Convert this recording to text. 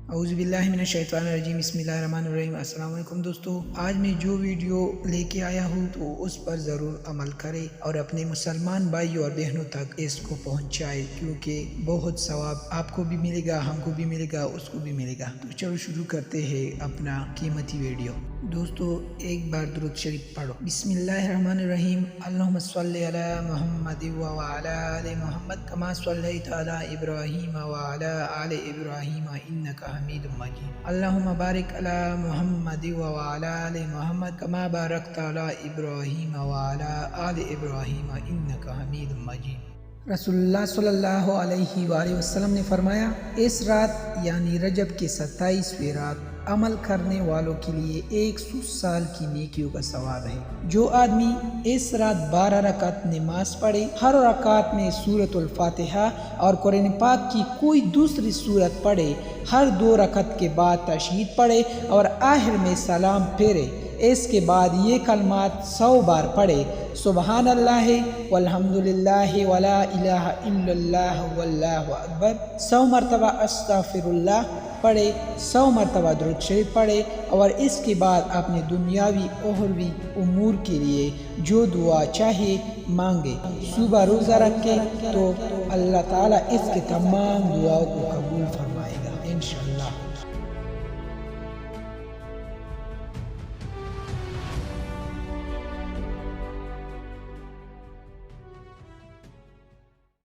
اعوذ باللہ من الشیطان الرجیم، بسم اللہ الرحمن الرحیم۔ السلام علیکم دوستو، آج میں جو ویڈیو لے کے آیا ہوں تو اس پر ضرور عمل کرے اور اپنے مسلمان بھائیوں اور بہنوں تک اس کو پہنچائے، کیونکہ بہت ثواب آپ کو بھی ملے گا، ہم کو بھی ملے گا، اس کو بھی ملے گا۔ تو چلو شروع کرتے ہیں اپنا قیمتی ویڈیو۔ دوستو ایک بار درود شریف پڑھو۔ بسم اللہ الرحمن الرحیم۔ اللہم صلی علی محمد وعلی آل محمد کما صلیت علی ابراہیم وعلی آل ابراہیم انک حمید مجید۔ اللہم بارک علی محمد وعلی آل محمد کما بارکت علی ابراہیم وعلی آل ابراہیم انک حمید مجید۔ رسول اللہ صلی اللہ علیہ وآلہ وسلم نے فرمایا، اس رات یعنی رجب کی 27ویں رات عمل کرنے والوں کے لیے 100 سال کی نیکیوں کا ثواب ہے۔ جو آدمی اس رات 12 رکعت نماز پڑھے، ہر رکعت میں سورۃ الفاتحہ اور قرآن پاک کی کوئی دوسری سورت پڑھے، ہر 2 رکعت کے بعد تشہید پڑھے اور آخر میں سلام پھیرے، اس کے بعد یہ کلمات 100 بار پڑھے، سبحان اللہ والحمد للہ ولا الہ الا اللہ واللہ اکبر، 100 مرتبہ استغفر اللہ پڑھے، 100 مرتبہ درود شریف پڑھے، اور اس کے بعد اپنے دنیاوی اخروی امور کے لیے جو دعا چاہے مانگے، صبح روزہ رکھے تو اللہ تعالیٰ اس کے تمام دعاؤں کو قبول فرمائے گا انشاءاللہ۔